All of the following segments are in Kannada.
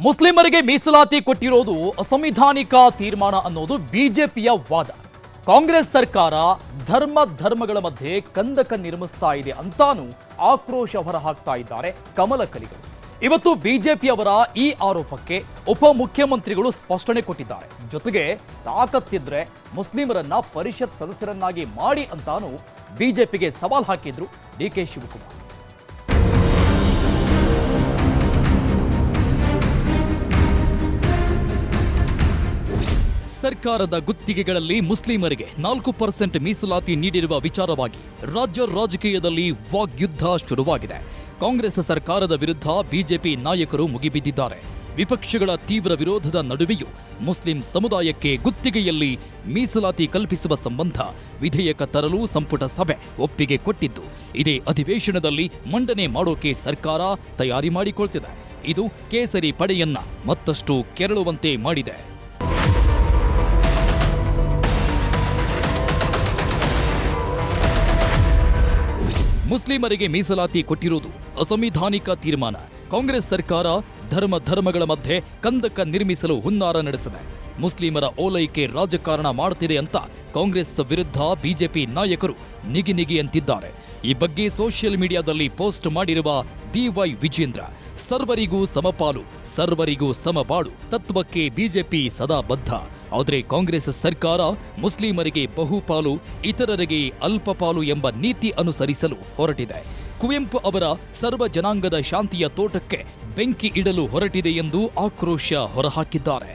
ಮುಸ್ಲಿಮರಿಗೆ ಮೀಸಲಾತಿ ಕೊಟ್ಟಿರೋದು ಅಸಂವಿಧಾನಿಕ ತೀರ್ಮಾನ ಅನ್ನೋದು ಬಿಜೆಪಿಯ ವಾದ. ಕಾಂಗ್ರೆಸ್ ಸರ್ಕಾರ ಧರ್ಮಗಳ ಮಧ್ಯೆ ಕಂದಕ ನಿರ್ಮಿಸ್ತಾ ಇದೆ ಅಂತಾನೂ ಆಕ್ರೋಶ ಹೊರಹಾಕ್ತಾ ಇದ್ದಾರೆ ಕಮಲ ಕಲಿಗಳು. ಇವತ್ತು ಬಿಜೆಪಿಯವರ ಈ ಆರೋಪಕ್ಕೆ ಉಪಮುಖ್ಯಮಂತ್ರಿಗಳು ಸ್ಪಷ್ಟನೆ ಕೊಟ್ಟಿದ್ದಾರೆ. ಜೊತೆಗೆ ತಾಕತ್ತಿದ್ರೆ ಮುಸ್ಲಿಮರನ್ನ ಪರಿಷತ್ ಸದಸ್ಯರನ್ನಾಗಿ ಮಾಡಿ ಅಂತಾನೂ ಬಿಜೆಪಿಗೆ ಸವಾಲ್ ಹಾಕಿದ್ರು ಡಿಕೆ ಶಿವಕುಮಾರ್. ಸರ್ಕಾರದ ಗುತ್ತಿಗೆಗಳಲ್ಲಿ ಮುಸ್ಲಿಮರಿಗೆ 4% ಮೀಸಲಾತಿ ನೀಡಿರುವ ವಿಚಾರವಾಗಿ ರಾಜ್ಯ ರಾಜಕೀಯದಲ್ಲಿ ವಾಗ್ಯುದ್ಧ ಶುರುವಾಗಿದೆ. ಕಾಂಗ್ರೆಸ್ ಸರ್ಕಾರದ ವಿರುದ್ಧ ಬಿಜೆಪಿ ನಾಯಕರು ಮುಗಿಬಿದ್ದಿದ್ದಾರೆ. ವಿಪಕ್ಷಗಳ ತೀವ್ರ ವಿರೋಧದ ನಡುವೆಯೂ ಮುಸ್ಲಿಂ ಸಮುದಾಯಕ್ಕೆ ಗುತ್ತಿಗೆಯಲ್ಲಿ ಮೀಸಲಾತಿ ಕಲ್ಪಿಸುವ ಸಂಬಂಧ ವಿಧೇಯಕ ತರಲು ಸಂಪುಟ ಸಭೆ ಒಪ್ಪಿಗೆ ಕೊಟ್ಟಿದ್ದು, ಇದೇ ಅಧಿವೇಶನದಲ್ಲಿ ಮಂಡನೆ ಮಾಡೋಕೆ ಸರ್ಕಾರ ತಯಾರಿ ಮಾಡಿಕೊಳ್ತಿದೆ. ಇದು ಕೇಸರಿ ಪಡೆಯನ್ನ ಮತ್ತಷ್ಟು ಕೆರಳುವಂತೆ ಮಾಡಿದೆ. ಮುಸ್ಲಿಮರಿಗೆ ಮೀಸಲಾತಿ ಕೊಟ್ಟಿರುವುದು ಅಸಂವಿಧಾನಿಕ ತೀರ್ಮಾನ. ಕಾಂಗ್ರೆಸ್ ಸರ್ಕಾರ ಧರ್ಮಗಳ ಮಧ್ಯೆ ಕಂದಕ ನಿರ್ಮಿಸಲು ಹುನ್ನಾರ ನಡೆಸಿದೆ. ಮುಸ್ಲಿಮರ ಓಲೈಕೆ ರಾಜಕಾರಣ ಮಾಡುತ್ತಿದೆ ಅಂತ ಕಾಂಗ್ರೆಸ್ ವಿರುದ್ಧ ಬಿಜೆಪಿ ನಾಯಕರು ನಿಗಿ ಅಂತಿದ್ದಾರೆ. ಈ ಬಗ್ಗೆ ಸೋಷಿಯಲ್ ಮೀಡಿಯಾದಲ್ಲಿ ಪೋಸ್ಟ್ ಮಾಡಿರುವ ಬಿವೈ ವಿಜೇಂದ್ರ, ಸರ್ವರಿಗೂ ಸಮಪಾಲು, ಸರ್ವರಿಗೂ ಸಮಬಾಳು ತತ್ವಕ್ಕೆ ಬಿಜೆಪಿ ಸದಾ ಬದ್ಧ. ಆದರೆ ಕಾಂಗ್ರೆಸ್ ಸರ್ಕಾರ ಮುಸ್ಲಿಮರಿಗೆ ಬಹುಪಾಲು, ಇತರರಿಗೆ ಅಲ್ಪಪಾಲು ಎಂಬ ನೀತಿ ಅನುಸರಿಸಲು ಹೊರಟಿದೆ. ಕುವೆಂಪು ಅವರ ಸರ್ವ ಜನಾಂಗದ ಶಾಂತಿಯ ತೋಟಕ್ಕೆ ಬೆಂಕಿ ಇಡಲು ಹೊರಟಿದೆ ಎಂದು ಆಕ್ರೋಶ ಹೊರಹಾಕಿದ್ದಾರೆ.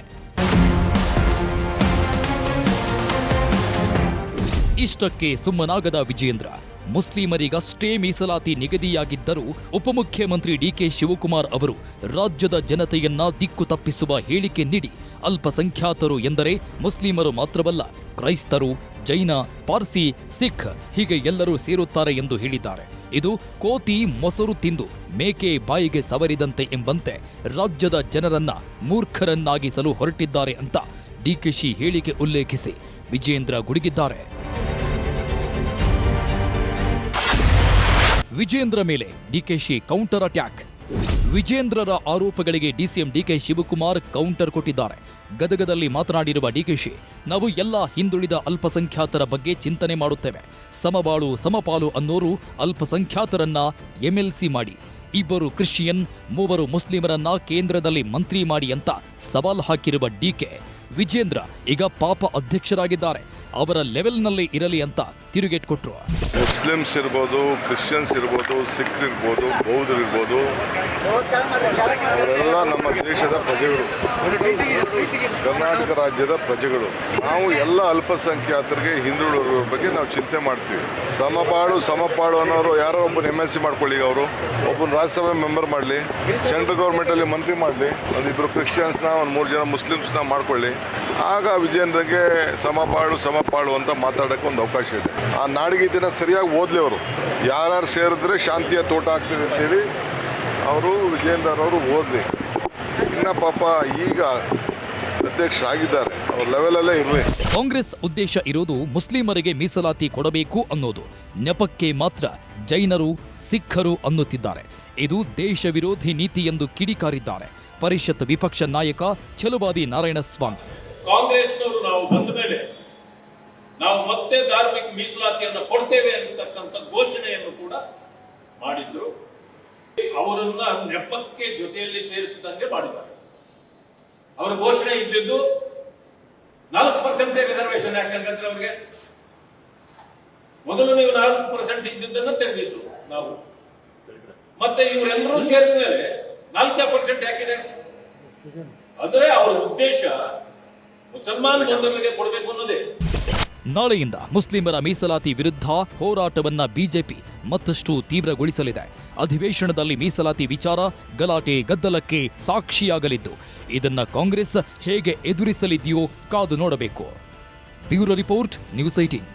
ಇಷ್ಟಕ್ಕೆ ಸುಮ್ಮನಾಗದ ವಿಜೇಂದ್ರ, ಮುಸ್ಲಿಮರಿಗಷ್ಟೇ ಮೀಸಲಾತಿ ನಿಗದಿಯಾಗಿದ್ದರೂ ಉಪಮುಖ್ಯಮಂತ್ರಿ ಡಿಕೆ ಶಿವಕುಮಾರ್ ಅವರು ರಾಜ್ಯದ ಜನತೆಯನ್ನ ದಿಕ್ಕು ತಪ್ಪಿಸುವ ಹೇಳಿಕೆ ನೀಡಿ ಅಲ್ಪಸಂಖ್ಯಾತರು ಎಂದರೆ ಮುಸ್ಲಿಮರು ಮಾತ್ರವಲ್ಲ, ಕ್ರೈಸ್ತರು, ಜೈನ, ಪಾರ್ಸಿ, ಸಿಖ್ ಹೀಗೆ ಎಲ್ಲರೂ ಸೇರುತ್ತಾರೆ ಎಂದು ಹೇಳಿದ್ದಾರೆ. ಇದು ಕೋತಿ ಮೊಸರು ತಿಂದು ಮೇಕೆ ಬಾಯಿಗೆ ಸವರಿದಂತೆ ಎಂಬಂತೆ ರಾಜ್ಯದ ಜನರನ್ನ ಮೂರ್ಖರನ್ನಾಗಿಸಲು ಹೊರಟಿದ್ದಾರೆ ಅಂತ ಡಿಕೆಶಿ ಹೇಳಿಕೆ ಉಲ್ಲೇಖಿಸಿ ವಿಜೇಂದ್ರ ಗುಡುಗಿದ್ದಾರೆ. ವಿಜೇಂದ್ರ ಮೇಲೆ ಡಿಕೆಶಿ ಕೌಂಟರ್ ಅಟ್ಯಾಕ್. ವಿಜೇಂದ್ರರ ಆರೋಪಗಳಿಗೆ ಡಿಸಿಎಂ ಡಿಕೆ ಶಿವಕುಮಾರ್ ಕೌಂಟರ್ ಕೊಟ್ಟಿದ್ದಾರೆ. ಗದಗದಲ್ಲಿ ಮಾತನಾಡಿರುವ ಡಿಕೆಶಿ, ನಾವು ಎಲ್ಲ ಹಿಂದುಳಿದ ಅಲ್ಪಸಂಖ್ಯಾತರ ಬಗ್ಗೆ ಚಿಂತನೆ ಮಾಡುತ್ತೇವೆ. ಸಮಬಾಳು ಸಮಪಾಲು ಅನ್ನೋರು ಅಲ್ಪಸಂಖ್ಯಾತರನ್ನ ಎಂಎಲ್ಸಿ ಮಾಡಿ, 2 ಕ್ರಿಶ್ಚಿಯನ್ 3 ಮುಸ್ಲಿಮರನ್ನ ಕೇಂದ್ರದಲ್ಲಿ ಮಂತ್ರಿ ಮಾಡಿ ಅಂತ ಸವಾಲ್ ಹಾಕಿರುವ ಡಿಕೆ, ವಿಜೇಂದ್ರ ಈಗ ಪಾಪ ಅಧ್ಯಕ್ಷರಾಗಿದ್ದಾರೆ, ಅವರ ಲೆವೆಲ್ನಲ್ಲಿ ಇರಲಿ ಅಂತ ತಿರುಗೇಟ್ಕೊಟ್ರು. ಮುಸ್ಲಿಮ್ಸ್ ಇರ್ಬೋದು, ಕ್ರಿಶ್ಚಿಯನ್ಸ್ ಇರ್ಬೋದು, ಸಿಖ್ ಇರ್ಬೋದು, ಬೌದ್ಧರು ಇರ್ಬೋದು, ಅವರೆಲ್ಲ ನಮ್ಮ ದೇಶದ ಪ್ರಜೆಗಳು, ಕರ್ನಾಟಕ ರಾಜ್ಯದ ಪ್ರಜೆಗಳು. ನಾವು ಎಲ್ಲ ಅಲ್ಪಸಂಖ್ಯಾತರಿಗೆ ಹಿಂದುಳಿದವರ ಬಗ್ಗೆ ನಾವು ಚಿಂತೆ ಮಾಡ್ತೀವಿ. ಸಮಪಾಳು ಅನ್ನೋರು ಯಾರೋ ಒಬ್ಬರು MLC ಮಾಡ್ಕೊಳ್ಳಿ, ಅವರು ಒಬ್ಬರು ರಾಜ್ಯಸಭೆ ಮೆಂಬರ್ ಮಾಡಲಿ, ಸೆಂಟ್ರಲ್ ಗೌರ್ಮೆಂಟಲ್ಲಿ ಮಂತ್ರಿ ಮಾಡಲಿ, 1-2 ಕ್ರಿಶ್ಚಿಯನ್ಸ್ನ 1-3 ಜನ ಮುಸ್ಲಿಮ್ಸ್ನ ಮಾಡ್ಕೊಳ್ಳಿ. ಆಗ ವಿಜೇಂದ್ರಗೆ ಸಮಪಾಳು ಅಂತ ಮಾತಾಡೋಕ್ಕೆ ಒಂದು ಅವಕಾಶ ಇದೆ. ಆ ನಾಡಿಗೀತಿನ ಸರಿಯಾಗಿ ಓದಲಿ. ಅವರು ಯಾರ್ಯಾರು ಸೇರಿದ್ರೆ ಶಾಂತಿಯ ತೋಟ ಆಗ್ತಿದೆ ಅಂತೇಳಿ ಅವರು ವಿಜೇಂದ್ರವರು ಓದಲಿ. ಇನ್ನ ಪಾಪ ಈಗ ಅಧ್ಯಕ್ಷರಾಗಿದ್ದಾರೆ, ಅವ್ರ ಲೆವೆಲಲ್ಲೇ ಇರಲಿ. ಕಾಂಗ್ರೆಸ್ ಉದ್ದೇಶ ಇರೋದು ಮುಸ್ಲಿಮರಿಗೆ ಮೀಸಲಾತಿ ಕೊಡಬೇಕು ಅನ್ನೋದು. ನೆಪಕ್ಕೆ ಮಾತ್ರ ಜೈನರು, ಸಿಖ್ಖರು ಅನ್ನುತ್ತಿದ್ದಾರೆ. ಇದು ದೇಶ ವಿರೋಧಿ ನೀತಿ ಎಂದು ಕಿಡಿಕಾರಿದ್ದಾರೆ ಪರಿಷತ್ ವಿಪಕ್ಷ ನಾಯಕ ಛಲವಾದಿ ನಾರಾಯಣಸ್ವಾಮಿ. ಕಾಂಗ್ರೆಸ್ನವರು ನಾವು ಬಂದ ಮೇಲೆ ನಾವು ಮತ್ತೆ ಧಾರ್ಮಿಕ ಮೀಸಲಾತಿಯನ್ನು ಕೊಡ್ತೇವೆ ಅಂತಕ್ಕಂಥ ಘೋಷಣೆಯನ್ನು ಕೂಡ ಮಾಡಿದ್ರು. ಅವರನ್ನ ನೆಪಕ್ಕೆ ಜೊತೆಯಲ್ಲಿ ಸೇರಿಸಿದಂಗೆ ಮಾಡಿದ್ದಾರೆ. ಅವರ ಘೋಷಣೆ ಇದ್ದಿದ್ದು 4% ರಿಸರ್ವೇಶನ್. ಯಾಕಂದ್ರೆ ಅವರಿಗೆ ಮೊದಲು ನೀವು 4% ಇದ್ದಿದ್ದನ್ನು ತೆಗೆದಿದ್ರು ನಾವು, ಮತ್ತೆ ಇವರೆಲ್ಲರೂ ಸೇರಿದ ಮೇಲೆ 4% ಯಾಕಿದೆ? ಆದರೆ ಅವರ ಉದ್ದೇಶ ಮುಸಲ್ಮಾನ್ ಬಂಧುಗಳಿಗೆ ಕೊಡಬೇಕು ಅನ್ನೋದೇ. ನಾಳೆಯಿಂದ ಮುಸ್ಲಿಮರ ಮೀಸಲಾತಿ ವಿರುದ್ಧ ಹೋರಾಟವನ್ನ ಬಿಜೆಪಿ ಮತ್ತಷ್ಟು ತೀವ್ರಗೊಳಿಸಲಿದೆ. ಅಧಿವೇಶನದಲ್ಲಿ ಮೀಸಲಾತಿ ವಿಚಾರ ಗಲಾಟೆ ಗದ್ದಲಕ್ಕೆ ಸಾಕ್ಷಿಯಾಗಲಿದ್ದು, ಇದನ್ನ ಕಾಂಗ್ರೆಸ್ ಹೇಗೆ ಎದುರಿಸಲಿದೆಯೋ ಕಾದು ನೋಡಬೇಕು. Bureau report, news 18.